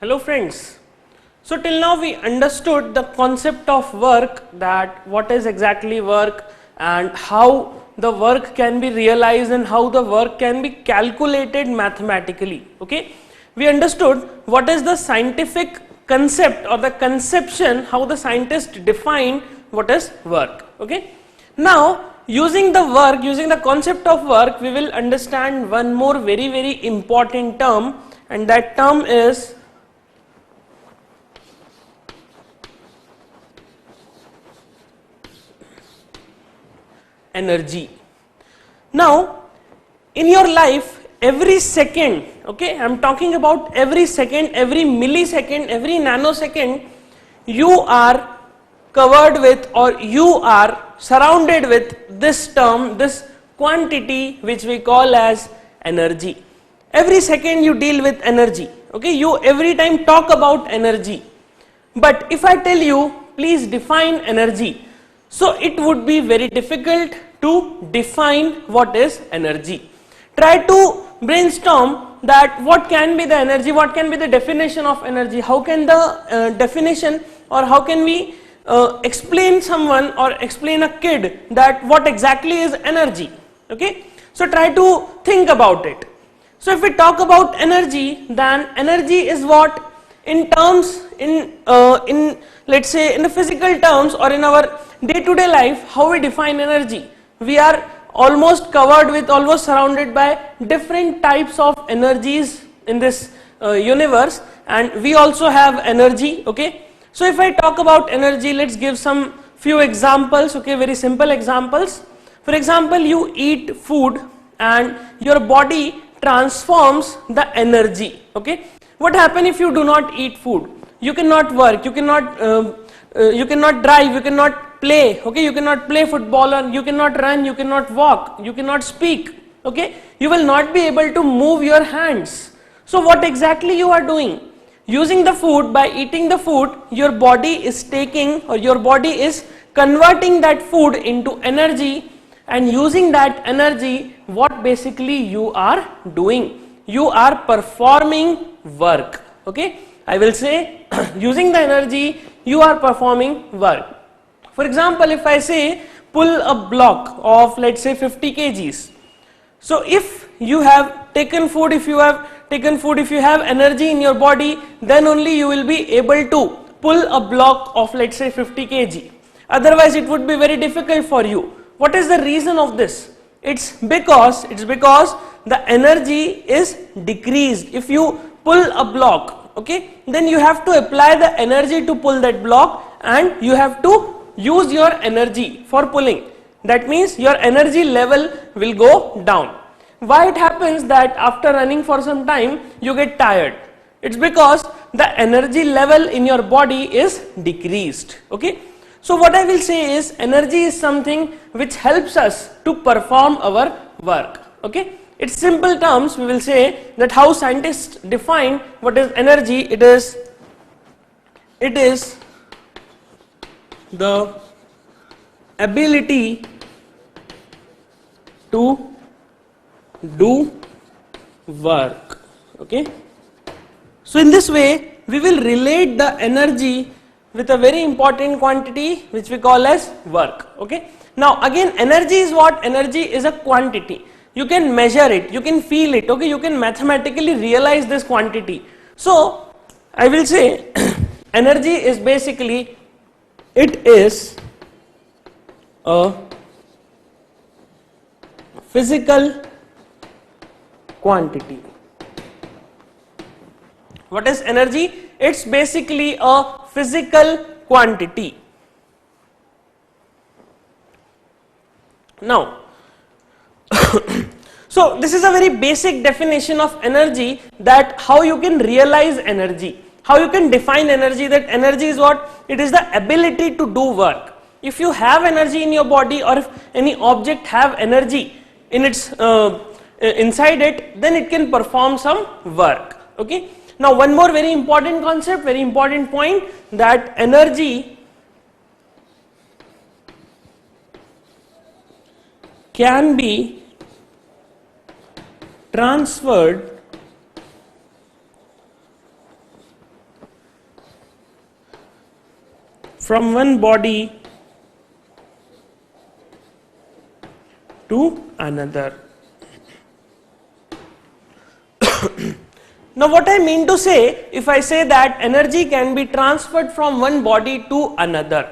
Hello friends. So till now we understood the concept of work, that what is exactly work and how the work can be realized and how the work can be calculated mathematically. Okay, we understood what is the scientific concept or the conception, how the scientists define what is work. Okay, now using the concept of work, we will understand one more very important term, and that term is energy. Now in your life, every second, okay, I am talking about every second, every millisecond, every nanosecond, you are covered with, or you are surrounded with this term, this quantity which we call as energy. Every second you deal with energy, okay, you every time talk about energy. But if I tell you please define energy, so it would be very difficult to define what is energy. Try to brainstorm that what can be the energy, what can be the definition of energy, how can the definition, or how can we explain someone or explain a kid that what exactly is energy. Okay, so try to think about it. So if we talk about energy, then energy is what in terms, in let's say in the physical terms or in our day-to-day life, how we define energy. We are almost covered with, almost surrounded by different types of energies in this universe, and we also have energy. Okay, so if I talk about energy, let's give some few examples. Okay, very simple examples. For example, you eat food and your body transforms the energy. Okay, what happens if you do not eat food? You cannot work, you cannot drive, you cannot play, okay, you cannot play football, or you cannot run, you cannot walk, you cannot speak, okay, you will not be able to move your hands. So what exactly you are doing? Using the food, by eating the food, your body is taking, or your body is converting that food into energy, and using that energy, what basically you are doing? You are performing work. Okay, I will say using the energy you are performing work. For example, if I say pull a block of, let's say, 50 kgs. So if you have taken food, if you have energy in your body, then only you will be able to pull a block of, let's say, 50 kg. Otherwise it would be very difficult for you. What is the reason of this? It's because the energy is decreased. If you pull a block, okay, then you have to apply the energy to pull that block, and you have to use your energy for pulling. That means your energy level will go down. Why it happens that after running for some time you get tired? It's because the energy level in your body is decreased. Okay, so what I will say is energy is something which helps us to perform our work. Okay, it's simple terms. We will say that how scientists define what is energy. It is the ability to do work. Okay, so in this way we will relate the energy with a very important quantity which we call as work. Okay, now again, energy is what? Energy is a quantity. You can measure it, you can feel it, okay, you can mathematically realize this quantity. So I will say energy is basically, it is a physical quantity. What is energy? It's basically a physical quantity. Now so this is a very basic definition of energy, that how you can realize energy, how you can define energy, that energy is what? It is the ability to do work. If you have energy in your body, or if any object have energy in its inside it, then it can perform some work. Okay, now one more very important concept, very important point, that energy can be transferred from one body to another. Now what I mean to say, if I say that energy can be transferred from one body to another,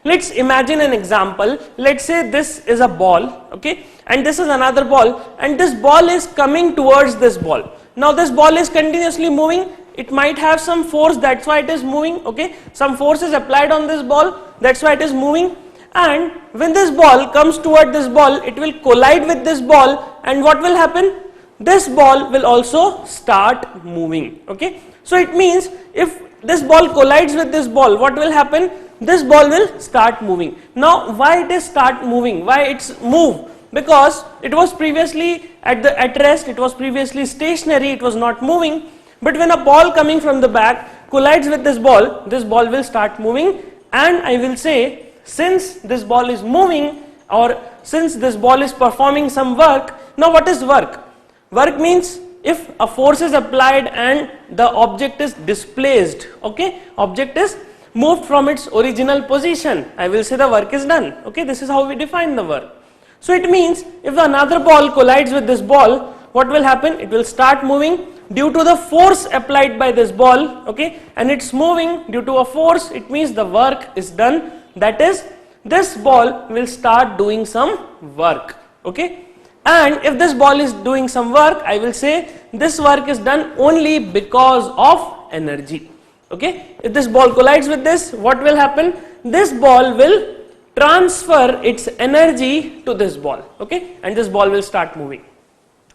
let's imagine an example. Let's say this is a ball, okay, and this is another ball, and this ball is coming towards this ball. Now this ball is continuously moving. It might have some force, that's why it is moving, okay, some force is applied on this ball, that's why it is moving. And when this ball comes toward this ball, it will collide with this ball, and what will happen? This ball will also start moving, okay. So it means if this ball collides with this ball, what will happen? This ball will start moving. Now why it is start moving? Why it's move? Because it was previously at rest, it was previously stationary, it was not moving. But when a ball coming from the back collides with this ball will start moving, and I will say, since this ball is moving, or since this ball is performing some work. Now what is work? Work means if a force is applied and the object is displaced, okay, object is moved from its original position, I will say the work is done, okay. This is how we define the work. So it means if another ball collides with this ball, what will happen? It will start moving due to the force applied by this ball, okay, and it's moving due to a force. It means the work is done, that is, this ball will start doing some work, okay. And if this ball is doing some work, I will say this work is done only because of energy, okay. If this ball collides with this, what will happen? This ball will transfer its energy to this ball, okay, and this ball will start moving,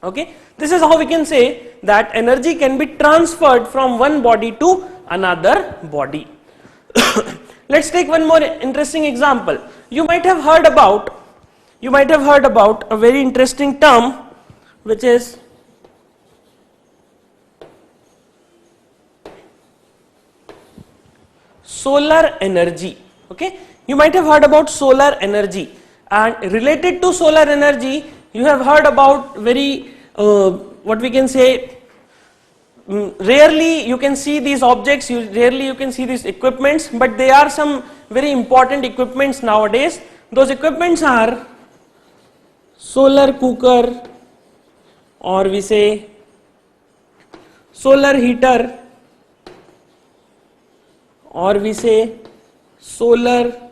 okay. This is how we can say that energy can be transferred from one body to another body. Let's take one more interesting example. You might have heard about a very interesting term, which is solar energy, okay. You might have heard about solar energy, and related to solar energy you have heard about very what we can say, rarely you can see these objects, rarely you can see these equipments, but they are some very important equipments nowadays. Those equipments are solar cooker, or we say solar heater, or we say solar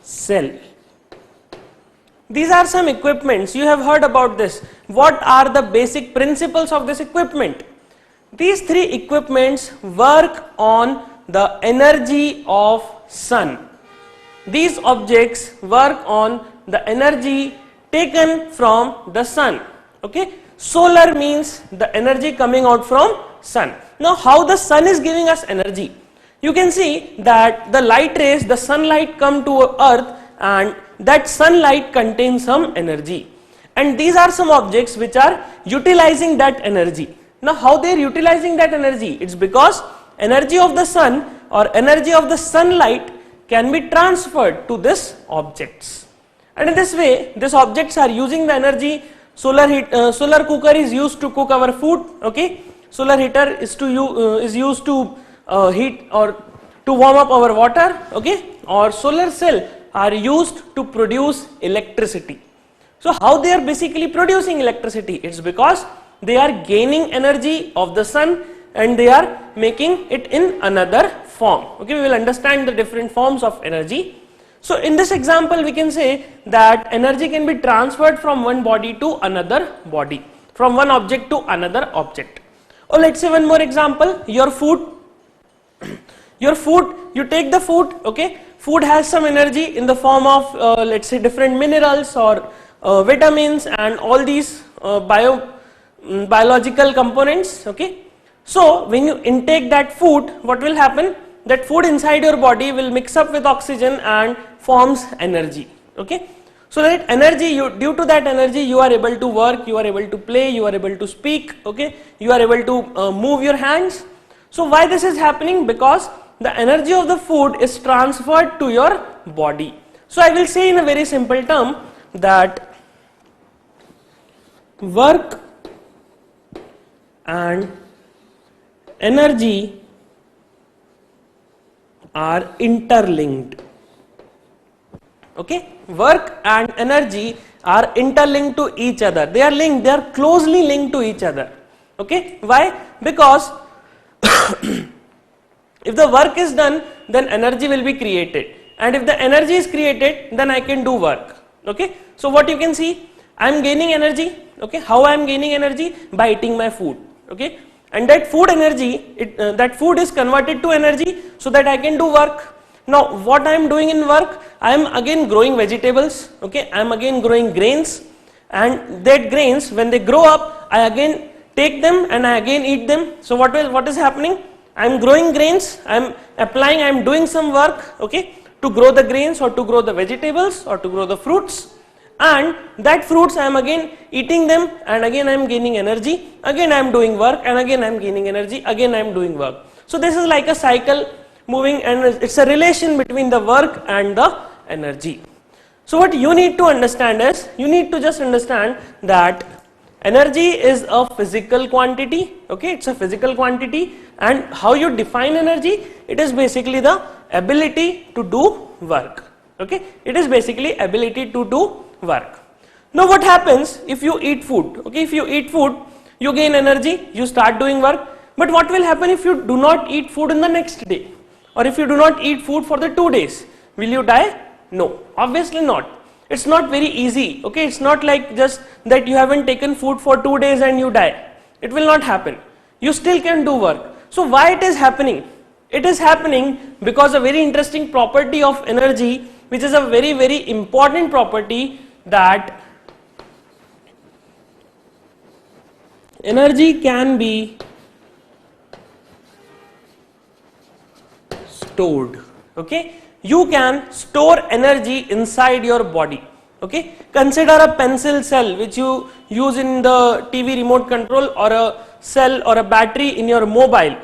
cell. These are some equipments, you have heard about this. What are the basic principles of this equipment? These three equipments work on the energy of sun. These objects work on the energy taken from the sun, okay. Solar means the energy coming out from sun. Now how the sun is giving us energy? You can see that the light rays, the sunlight come to earth, and that sunlight contains some energy, and these are some objects which are utilizing that energy. Now how they are utilizing that energy? It's because energy of the sun or energy of the sunlight can be transferred to these objects, and in this way these objects are using the energy. Solar cooker is used to cook our food, okay. Solar heater is used to heat or to warm up our water, okay, or solar cell are used to produce electricity. So how they are basically producing electricity? It's because they are gaining energy of the sun and they are making it in another form, okay. We will understand the different forms of energy. So in this example we can say that energy can be transferred from one body to another body, from one object to another object. Or let's say one more example, your food. You take the food, okay. Food has some energy in the form of let's say different minerals or vitamins and all these biological components, okay. So when you intake that food, what will happen? That food inside your body will mix up with oxygen and forms energy, okay. So that energy, due to that energy you are able to work, you are able to play, you are able to speak, okay, you are able to move your hands. So why this is happening? Because the energy of the food is transferred to your body. So I will say in a very simple term that work and energy are interlinked. Okay, work and energy are interlinked to each other. They are linked, they are closely linked to each other. Okay, why? Because if the work is done, then energy will be created, and if the energy is created, then I can do work. Okay, so what you can see, I am gaining energy. Okay, how I am gaining energy? By eating my food. Okay, and that food energy, that food is converted to energy so that I can do work. Now what I am doing in work, I am again growing vegetables. Okay, I am again growing grains, and that grains, when they grow up, I again take them and I again eat them. So what is happening? I am growing grains, I am applying, I am doing some work, okay, to grow the grains or to grow the vegetables or to grow the fruits, and that fruits I am again eating them, and again I am gaining energy, again I am doing work, and again I am gaining energy, again I am doing work. So this is like a cycle moving, and it's a relation between the work and the energy. So what you need to understand is, you need to just understand that energy is a physical quantity. Okay, it's a physical quantity, and how you define energy, it is basically the ability to do work. Okay, it is basically ability to do work. Now what happens if you eat food? Okay, if you eat food, you gain energy, you start doing work. But what will happen if you do not eat food in the next day, or if you do not eat food for the 2 days? Will you die? No, obviously not. It's not very easy. Okay, it's not like just that you haven't taken food for 2 days and you die. It will not happen. You still can do work. So why it is happening? It is happening because a very interesting property of energy, which is a very, very important property, that energy can be stored. Okay, you can store energy inside your body. Okay, consider a pencil cell which you use in the TV remote control, or a cell or a battery in your mobile.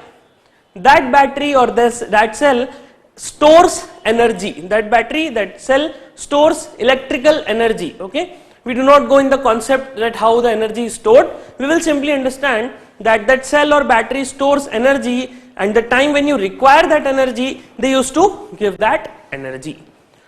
That battery or that cell stores energy. That battery, that cell stores electrical energy. Okay, we do not go in the concept that how the energy is stored. We will simply understand that that cell or battery stores energy, and the time when you require that energy, they used to give that energy.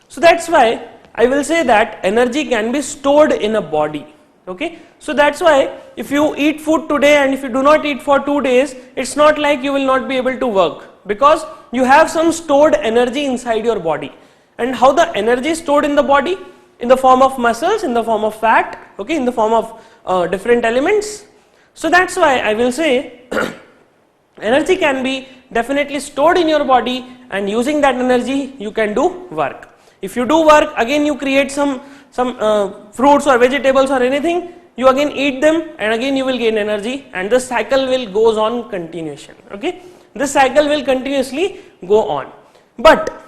So that's why I will say that energy can be stored in a body. Okay, so that's why if you eat food today and if you do not eat for 2 days, it's not like you will not be able to work, because you have some stored energy inside your body. And how the energy is stored in the body? In the form of muscles, in the form of fat, okay, in the form of different elements. So that's why I will say energy can be definitely stored in your body, and using that energy you can do work. If you do work, again you create some fruits or vegetables or anything, you again eat them, and again you will gain energy, and the cycle will goes on continuation. Okay, this cycle will continuously go on. But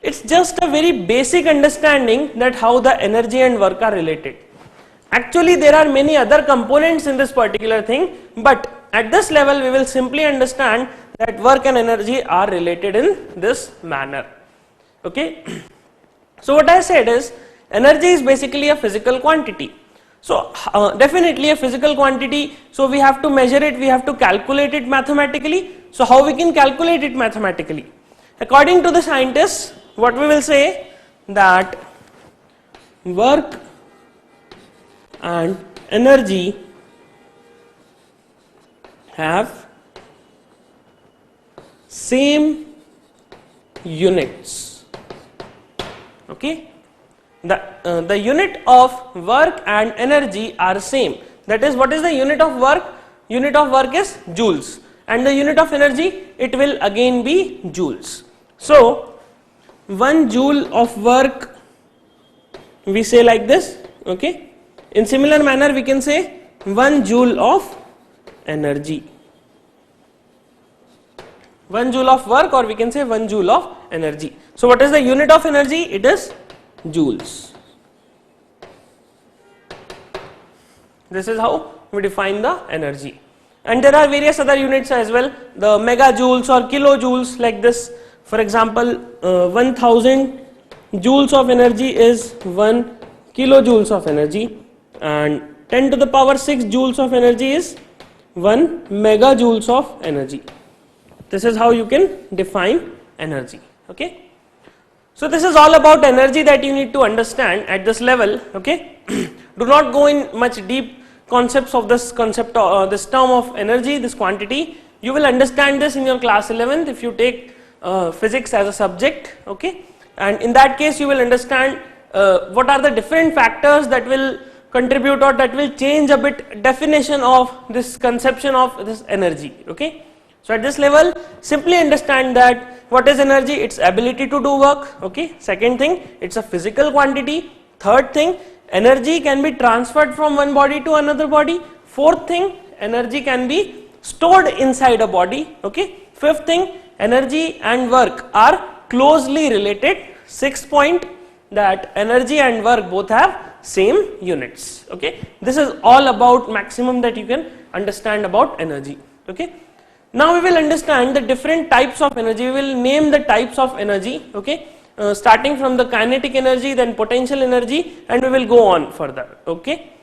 it's just a very basic understanding that how the energy and work are related. Actually there are many other components in this particular thing, but at this level we will simply understand that work and energy are related in this manner. Okay, so what I said is, energy is basically a physical quantity. So definitely a physical quantity, so we have to measure it, we have to calculate it mathematically. So how we can calculate it mathematically? According to the scientists, what we will say, that work and energy have same units. Okay, the unit of work and energy are same. That is, what is the unit of work? Unit of work is joules, and the unit of energy, it will again be joules. So 1 joule of work, we say like this. Okay, in similar manner we can say 1 joule of energy. 1 joule of work, or we can say 1 joule of energy. So what is the unit of energy? It is joules. This is how we define the energy. And there are various other units as well, the megajoules or kilojoules, like this. For example, 1000 joules of energy is 1 kilojoules of energy, and 10 to the power 6 joules of energy is 1 megajoules of energy. This is how you can define energy. Okay. So this is all about energy that you need to understand at this level. Okay. Do not go in much deep concepts of this concept, this term of energy, this quantity. You will understand this in your class 11th if you take physics as a subject. Okay. And in that case you will understand what are the different factors that will contribute or that will change a bit definition of this conception of this energy. Okay. So at this level simply understand that what is energy? Its ability to do work. Okay. Second thing, it's a physical quantity. Third thing, energy can be transferred from one body to another body. Fourth thing, energy can be stored inside a body. Okay. Fifth thing, energy and work are closely related. Sixth point, that energy and work both have same units. Okay. This is all about maximum that you can understand about energy. Okay. Now we will understand the different types of energy. We will name the types of energy. Okay. Starting from the kinetic energy, then potential energy, and we will go on further. Okay.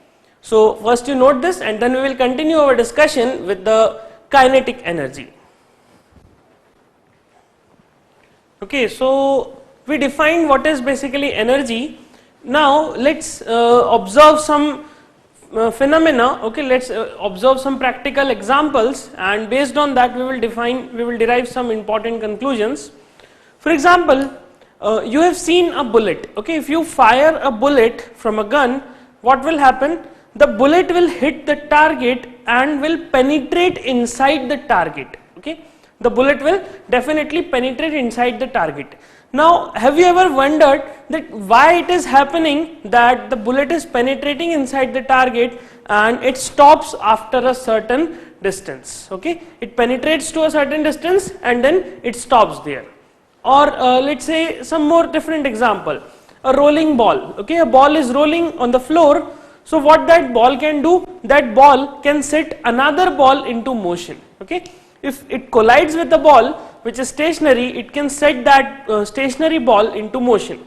So first you note this, and then we will continue our discussion with the kinetic energy. Okay. So we defined what is basically energy. Now let's observe some phenomena. Okay, let's observe some practical examples, and based on that we will derive some important conclusions. For example, you have seen a bullet. Okay, if you fire a bullet from a gun, what will happen? The bullet will hit the target and will penetrate inside the target. Okay, the bullet will definitely penetrate inside the target. Now, have you ever wondered that why it is happening that the bullet is penetrating inside the target and it stops after a certain distance? Okay, it penetrates to a certain distance and then it stops there. Or let's say some more different example, a rolling ball. Okay, a ball is rolling on the floor. So what that ball can do? That ball can set another ball into motion. Okay, if it collides with the ball which is stationary, it can set that stationary ball into motion.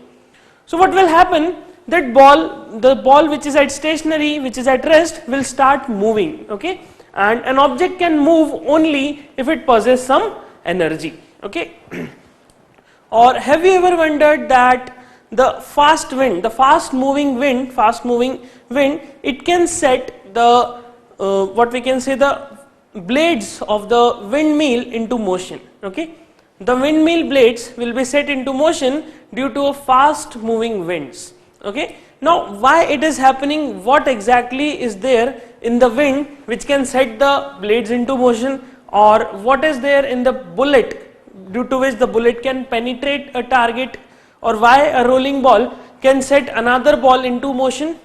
So what will happen? That ball, the ball which is at stationary, which is at rest, will start moving. Okay, and an object can move only if it possesses some energy. Okay. Or have you ever wondered that the fast moving wind, it can set the what we can say, the blades of the windmill into motion. Okay, the windmill blades will be set into motion due to a fast moving winds. Okay, now why it is happening? What exactly is there in the wind which can set the blades into motion, or what is there in the bullet due to which the bullet can penetrate a target, or why a rolling ball can set another ball into motion?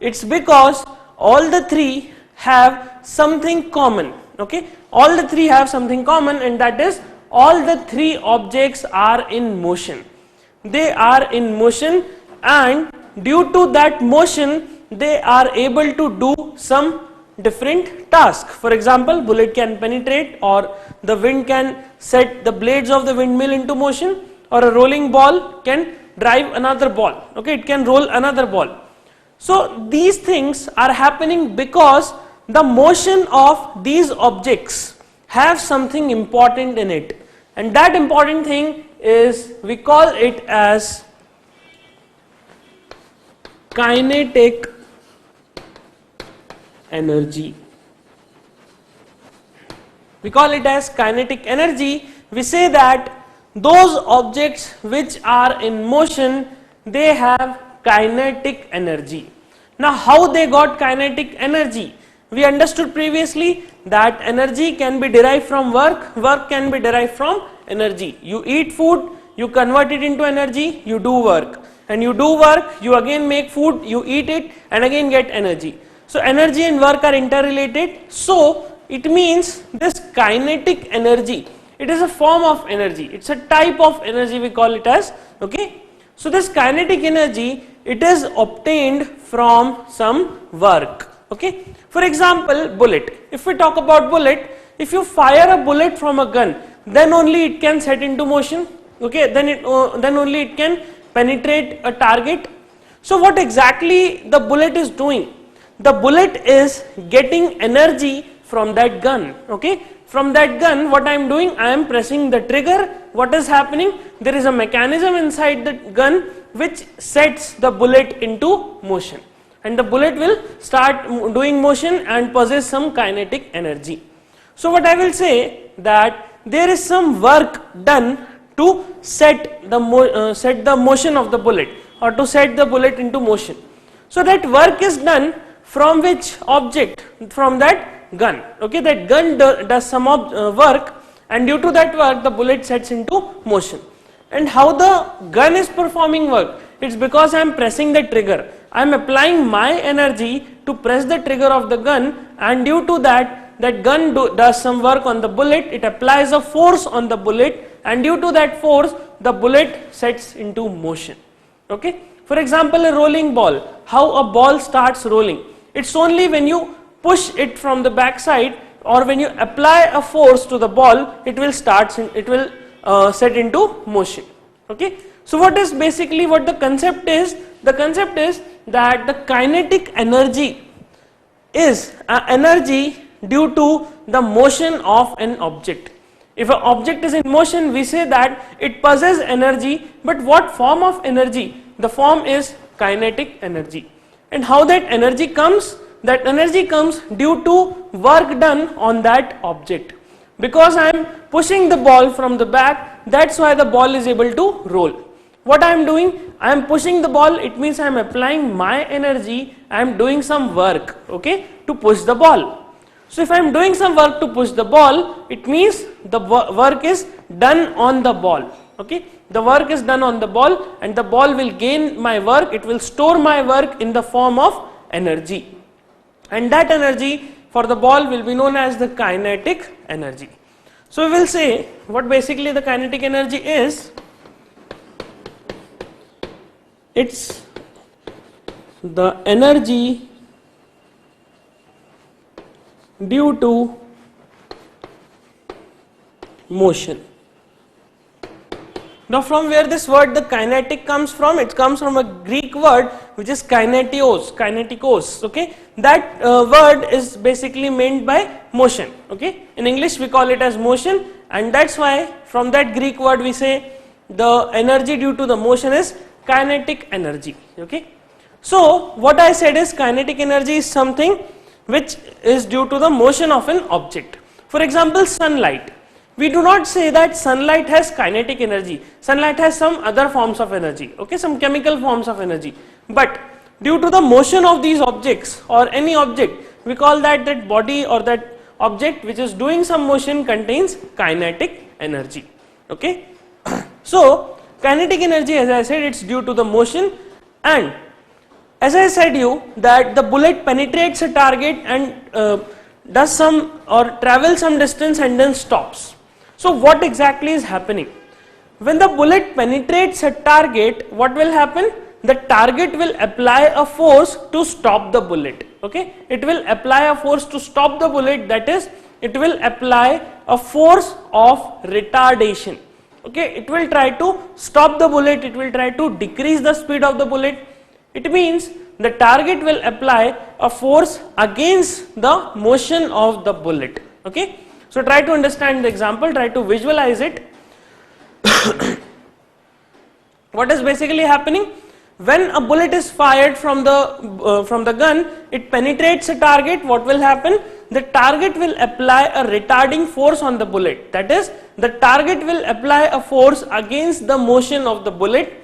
It's because all the three have something common. Okay, all the three have something common, and that is all the three objects are in motion. They are in motion, and due to that motion they are able to do some different task. For example, bullet can penetrate, or the wind can set the blades of the windmill into motion, or a rolling ball can drive another ball. Okay, it can roll another ball. So these things are happening because the motion of these objects have something important in it, and that important thing is, we call it as kinetic energy. We call it as kinetic energy. We say that those objects which are in motion, they have kinetic energy. Now how they got kinetic energy? We understood previously that energy can be derived from work, work can be derived from energy. You eat food, you convert it into energy, you do work, and you do work, you again make food, you eat it and again get energy. So energy and work are interrelated. So it means this kinetic energy, it is a form of energy, it's a type of energy, we call it as. Okay, so this kinetic energy, it is obtained from some work. Okay, for example, bullet. If we talk about bullet, if you fire a bullet from a gun, then only it can set into motion. Okay, then only it can penetrate a target. So what exactly the bullet is doing? The bullet is getting energy from that gun. Okay, from that gun, what I am doing, I am pressing the trigger. What is happening? There is a mechanism inside the gun which sets the bullet into motion, and the bullet will start doing motion and possess some kinetic energy. So what I will say, that there is some work done to set the motion of the bullet, or to set the bullet into motion. So that work is done from which object? From that gun. Okay, that gun does some work, and due to that work the bullet sets into motion. And how the gun is performing work? It's because I am pressing the trigger. I am applying my energy to press the trigger of the gun, and due to that gun does some work on the bullet. It applies a force on the bullet, and due to that force the bullet sets into motion. Okay. For example, a rolling ball. How a ball starts rolling? It's only when you push it from the back side, or when you apply a force to the ball, it will set into motion. Okay. So what is basically what the concept is? The concept is that the kinetic energy is an energy due to the motion of an object. If an object is in motion, we say that it possesses energy, but what form of energy? The form is kinetic energy. And how that energy comes? That energy comes due to work done on that object. Because I am pushing the ball from the back, that's why the ball is able to roll. What I am doing? I am pushing the ball, it means I am applying my energy, I am doing some work, okay, to push the ball. So if I am doing some work to push the ball, it means the work is done on the ball. Okay, the work is done on the ball, and the ball will gain my work, it will store my work in the form of energy. And that energy for the ball will be known as the kinetic energy. So we will say what basically the kinetic energy is. It's the energy due to motion. Now from where this word the kinetic comes from? It comes from a Greek word which is kinetikos, okay. That word is basically meant by motion, okay. In English we call it as motion, and that's why from that Greek word we say the energy due to the motion is kinetic energy, okay. So what I said is kinetic energy is something which is due to the motion of an object. For example, sunlight. We do not say that sunlight has kinetic energy. Sunlight has some other forms of energy, okay, some chemical forms of energy. But due to the motion of these objects or any object, we call that body or that object which is doing some motion contains kinetic energy, okay. So kinetic energy, as I said, it's due to the motion, and as I said you that the bullet penetrates a target and does some or travels some distance and then stops. So what exactly is happening? When the bullet penetrates a target, what will happen? The target will apply a force to stop the bullet, okay. It will apply a force to stop the bullet, that is, it will apply a force of retardation, okay. It will try to stop the bullet, it will try to decrease the speed of the bullet. It means the target will apply a force against the motion of the bullet, okay. So try to understand the example, try to visualize it. What is basically happening? When a bullet is fired from the gun, it penetrates a target. What will happen? The target will apply a retarding force on the bullet. That is, the target will apply a force against the motion of the bullet,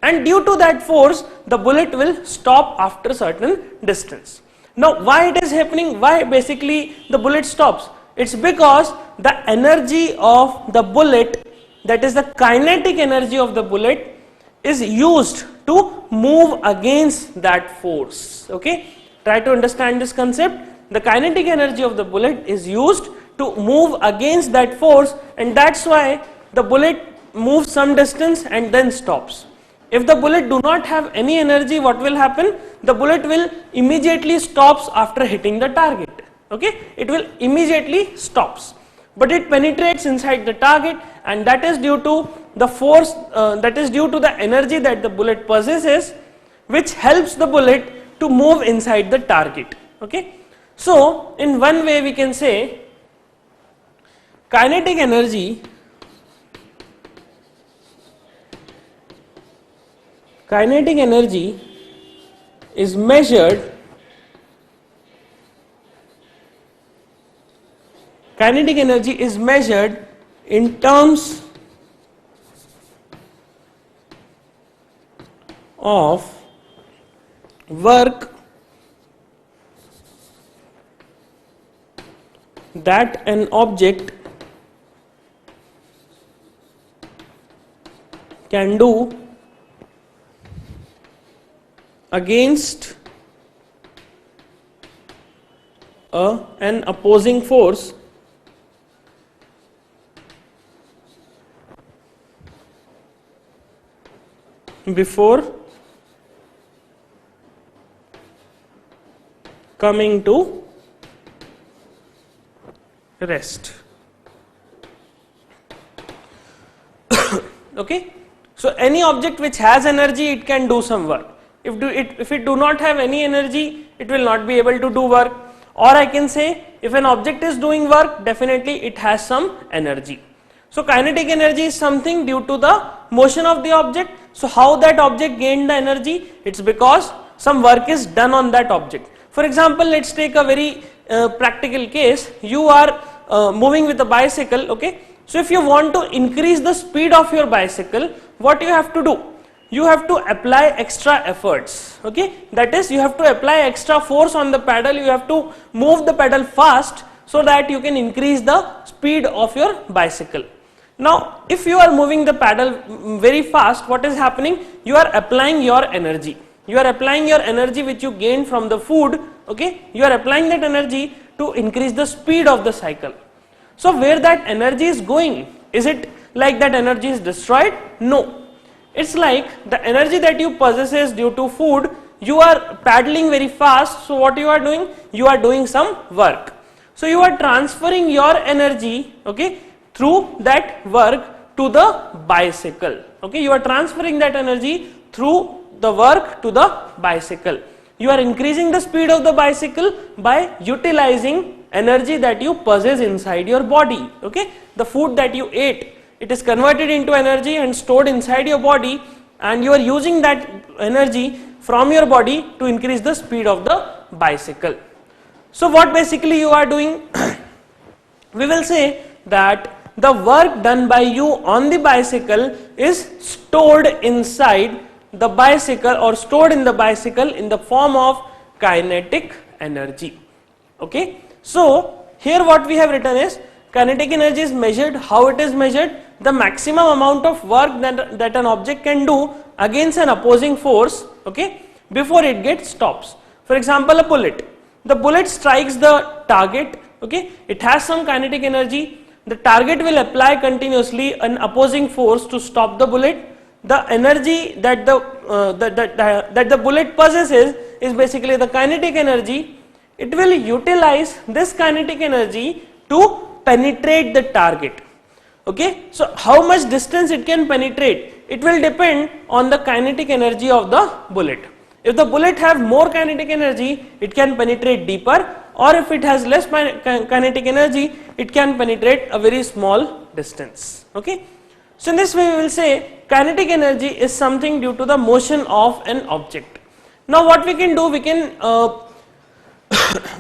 and due to that force, the bullet will stop after a certain distance. Now, why it is happening? Why basically the bullet stops? It's because the energy of the bullet, that is the kinetic energy of the bullet, is used to move against that force, okay. Try to understand this concept. The kinetic energy of the bullet is used to move against that force, and that's why the bullet moves some distance and then stops. If the bullet do not have any energy, what will happen? The bullet will immediately stops after hitting the target, okay. It will immediately stops, but it penetrates inside the target, and that is due to the force, that is due to the energy that the bullet possesses, which helps the bullet to move inside the target, okay. So in one way we can say kinetic energy is measured in terms of work that an object can do against an opposing force before coming to rest. Okay, so any object which has energy, it can do some work. If it do not have any energy, it will not be able to do work. Or I can say, if an object is doing work, definitely it has some energy. So kinetic energy is something due to the motion of the object. So how that object gained the energy? It's because some work is done on that object. For example, let's take a very practical case. You are moving with a bicycle, okay? So if you want to increase the speed of your bicycle, what you have to do? You have to apply extra efforts, okay? That is, you have to apply extra force on the pedal, you have to move the pedal fast so that you can increase the speed of your bicycle. Now, if you are moving the pedal very fast, what is happening? You are applying your energy. You are applying your energy which you gained from the food, okay? You are applying that energy to increase the speed of the cycle. So where that energy is going, is it like that energy is destroyed? No. It's like the energy that you possesses due to food, you are paddling very fast, so what you are doing? You are doing some work. So you are transferring your energy, okay, through that work to the bicycle, okay? You are transferring that energy through the work to the bicycle. You are increasing the speed of the bicycle by utilizing energy that you possess inside your body, okay? The food that you ate, it is converted into energy and stored inside your body, and you are using that energy from your body to increase the speed of the bicycle. So what basically you are doing? We will say that the work done by you on the bicycle is stored inside the bicycle or stored in the bicycle in the form of kinetic energy, okay? So here what we have written is kinetic energy is measured. How it is measured? The maximum amount of work that an object can do against an opposing force, okay, before it gets stops. For example, a bullet. The bullet strikes the target, okay, it has some kinetic energy. The target will apply continuously an opposing force to stop the bullet. The energy that the bullet possesses is basically the kinetic energy. It will utilize this kinetic energy to penetrate the target, okay? So how much distance it can penetrate? It will depend on the kinetic energy of the bullet. If the bullet have more kinetic energy, it can penetrate deeper, or if it has less kinetic energy, it can penetrate a very small distance, okay? So in this way we will say kinetic energy is something due to the motion of an object. Now what we can do, we can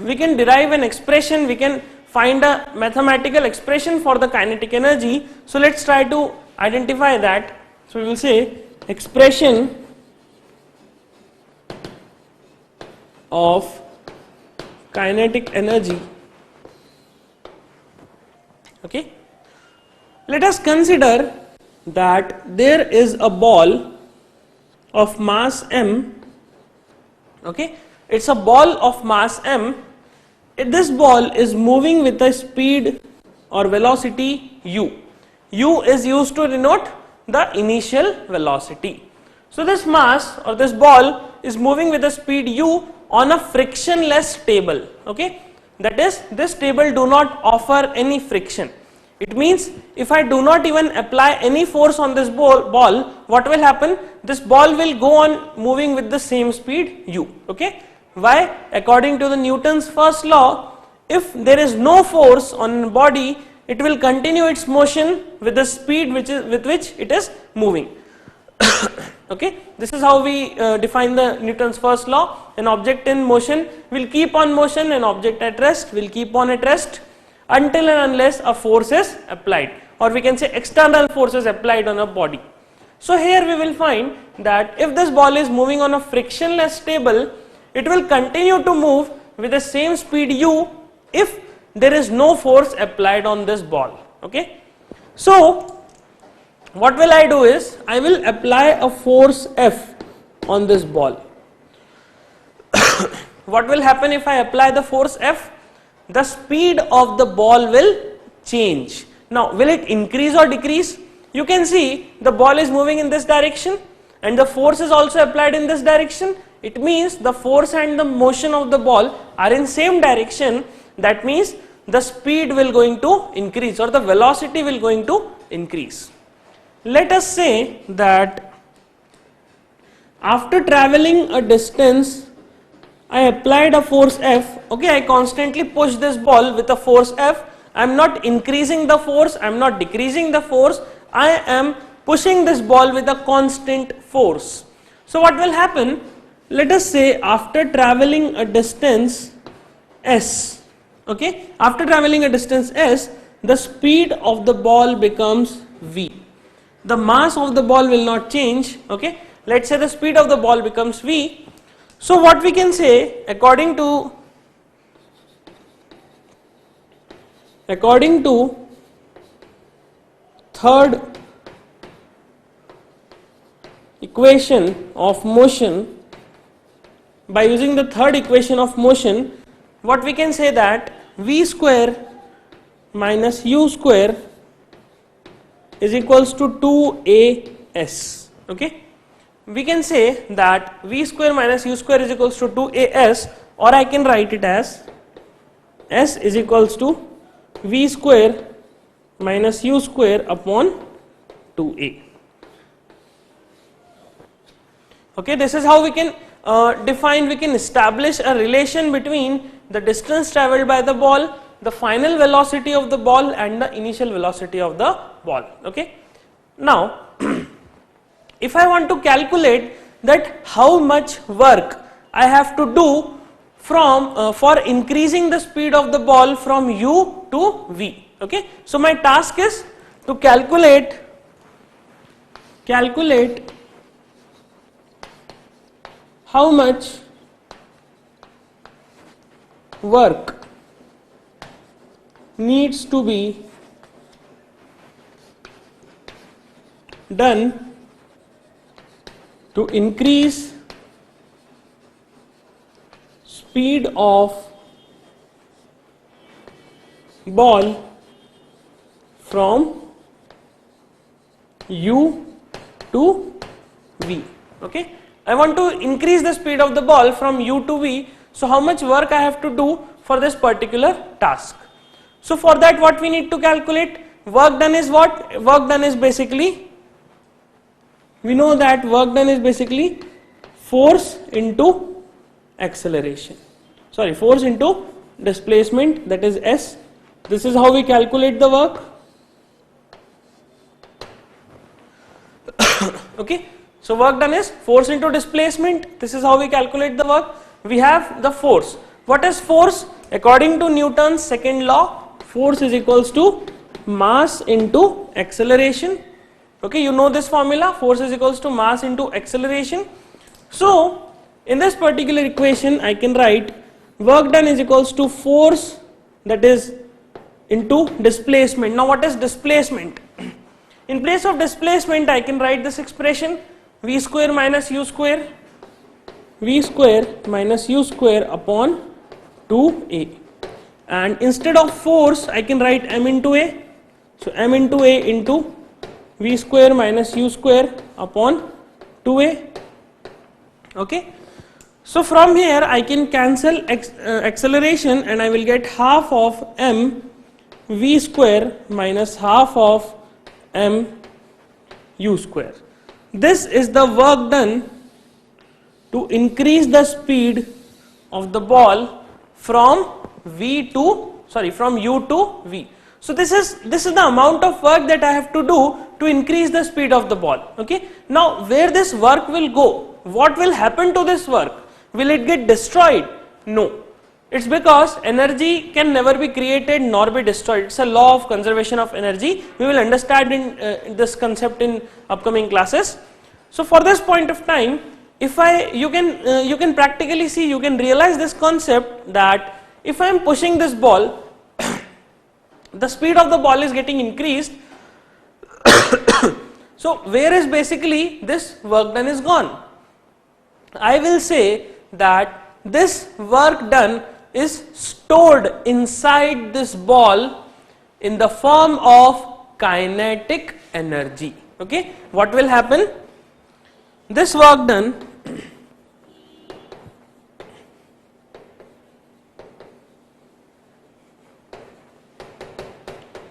we can derive an expression, we can find a mathematical expression for the kinetic energy. So let's try to identify that. So we will say expression of kinetic energy, okay? Let us consider that there is a ball of mass m, okay? It's a ball of mass m. This ball is moving with a speed or velocity u. U is used to denote the initial velocity. So this mass or this ball is moving with a speed u on a frictionless table, okay? That is, this table do not offer any friction. It means if I do not even apply any force on this ball, what will happen? This ball will go on moving with the same speed u, okay? Why? According to the Newton's first law, if there is no force on a body, it will continue its motion with the speed with which it is moving. Okay, this is how we define the Newton's first law. An object in motion will keep on motion, an object at rest will keep on at rest until and unless a force is applied, or we can say external force is applied on a body. So here we will find that if this ball is moving on a frictionless table, it will continue to move with the same speed u if there is no force applied on this ball. Okay, so what will I do is, I will apply a force F on this ball. What will happen if I apply the force F? The speed of the ball will change. Now, will it increase or decrease? You can see the ball is moving in this direction and the force is also applied in this direction. It means the force and the motion of the ball are in same direction. That means the speed will going to increase, or the velocity will going to increase. Let us say that after traveling a distance, I applied a force F. Okay, I constantly push this ball with a force F. I am not increasing the force, I am not decreasing the force, I am pushing this ball with a constant force. So what will happen? Let us say after traveling a distance S, okay, after traveling a distance S, the speed of the ball becomes V. The mass of the ball will not change. Okay, let's say the speed of the ball becomes V. So what we can say, according to third equation of motion, by using the third equation of motion, what we can say that V square minus U square is equals to 2as. Okay, we can say that V square minus U square is equals to 2as, or I can write it as S is equals to V square minus U square upon 2a. Okay, this is how we can we can establish a relation between the distance traveled by the ball, the final velocity of the ball, and the initial velocity of the ball. Okay, now if I want to calculate that how much work I have to do from for increasing the speed of the ball from u to v. Okay, so my task is to calculate how much work needs to be done to increase speed of ball from u to v. Okay, I want to increase the speed of the ball from u to v. So how much work I have to do for this particular task? So for that, what we need to calculate? Work done is what? Work done is basically, we know that work done is basically force into acceleration. Sorry, force into displacement, that is S. This is how we calculate the work. Okay, so work done is force into displacement. This is how we calculate the work. We have the force. What is force? According to Newton's second law, force is equals to mass into acceleration. Okay, you know this formula, force is equals to mass into acceleration. So in this particular equation, I can write work done is equals to force, that is into displacement. Now what is displacement? In place of displacement, I can write this expression v square minus u square, v square minus u square upon 2a, and instead of force I can write m into a. So m into a into v square minus u square upon 2a. Okay, so from here I can cancel acceleration and I will get half of m v square minus half of m u square. This is the work done to increase the speed of the ball from u to v. So this is the amount of work that I have to do to increase the speed of the ball. Okay. Now where this work will go? What will happen to this work? Will it get destroyed? No. It's because energy can never be created nor be destroyed. It's a law of conservation of energy. We will understand in this concept in upcoming classes. So for this point of time, if you can practically see, you can realize this concept that if I am pushing this ball, the speed of the ball is getting increased. So where is basically this work done is gone? I will say that this work done is stored inside this ball in the form of kinetic energy. Okay, what will happen? This work done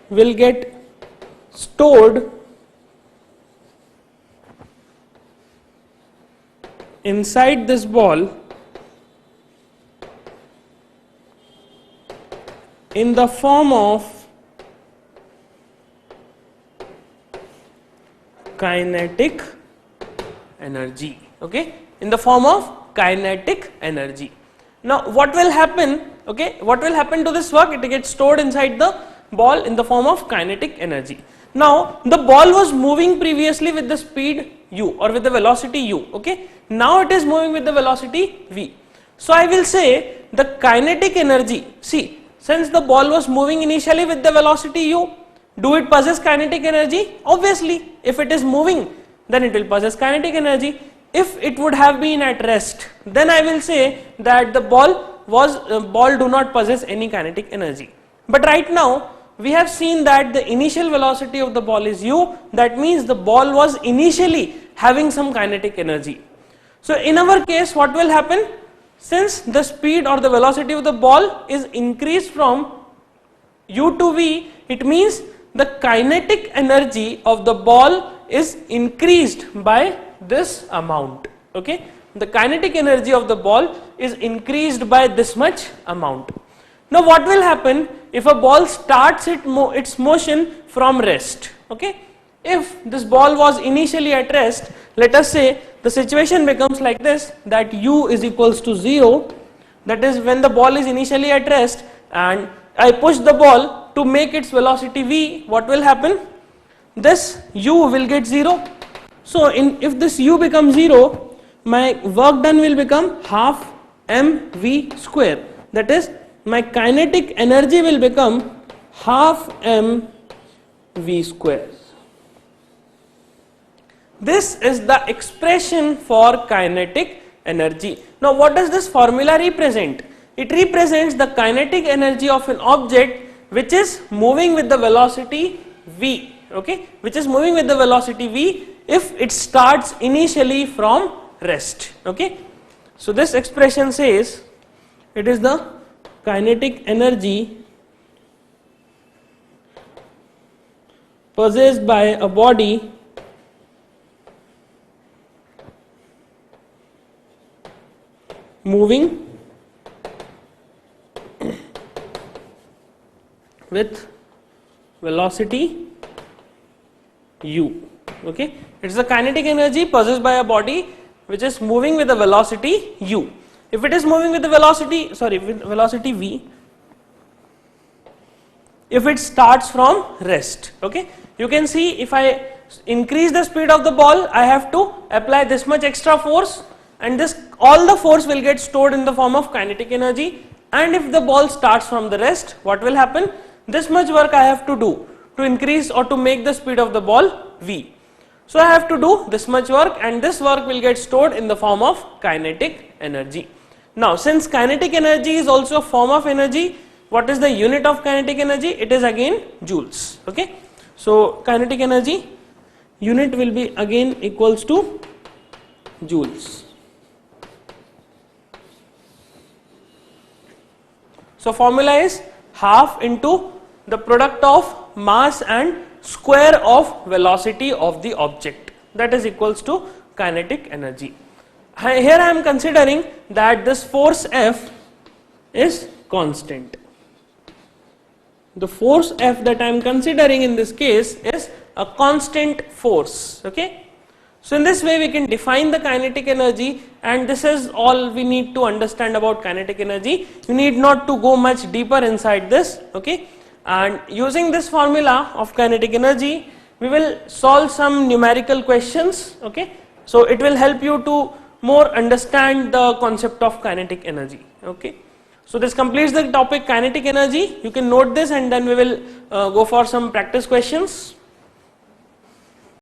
will get stored inside this ball in the form of kinetic energy. Okay, in the form of kinetic energy. Now what will happen? Okay, what will happen to this work? It gets stored inside the ball in the form of kinetic energy. Now the ball was moving previously with the speed u or with the velocity u. Okay, now it is moving with the velocity v. So I will say the kinetic energy, see, since the ball was moving initially with the velocity u, do it possess kinetic energy? Obviously, if it is moving, then it will possess kinetic energy. If it would have been at rest, then I will say that the ball do not possess any kinetic energy. But right now we have seen that the initial velocity of the ball is u, that means the ball was initially having some kinetic energy. So in our case, what will happen? Since the speed or the velocity of the ball is increased from u to v, it means the kinetic energy of the ball is increased by this amount. Okay, the kinetic energy of the ball is increased by this much amount. Now what will happen if a ball starts its motion from rest? Okay, if this ball was initially at rest, let us say the situation becomes like this, that u is equals to 0, that is when the ball is initially at rest, and I push the ball to make its velocity v. What will happen? This u will get 0. So if this u becomes 0, my work done will become half mv square, that is my kinetic energy will become half mv square. This is the expression for kinetic energy. Now what does this formula represent? It represents the kinetic energy of an object which is moving with the velocity v. Okay, which is moving with the velocity v if it starts initially from rest. Okay, so this expression says it is the kinetic energy possessed by a body moving with velocity u. Okay, it is the kinetic energy possessed by a body which is moving with the velocity u. If it is moving with the velocity v, if it starts from rest, okay, you can see if I increase the speed of the ball, I have to apply this much extra force, and all the force will get stored in the form of kinetic energy. And if the ball starts from the rest, what will happen? This much work I have to do to increase or to make the speed of the ball v. So I have to do this much work, and this work will get stored in the form of kinetic energy. Now since kinetic energy is also a form of energy, what is the unit of kinetic energy? It is again joules. Okay, so kinetic energy unit will be again equals to joules. So formula is half into the product of mass and square of velocity of the object, that is equals to kinetic energy. Here I am considering that this force F is constant. the force F that I am considering in this case is a constant force. Okay. So in this way we can define the kinetic energy, and this is all we need to understand about kinetic energy. You need not to go much deeper inside this. Okay. And using this formula of kinetic energy, we will solve some numerical questions. Okay. So it will help you to more understand the concept of kinetic energy. Okay. So this completes the topic kinetic energy. You can note this, and then we will go for some practice questions.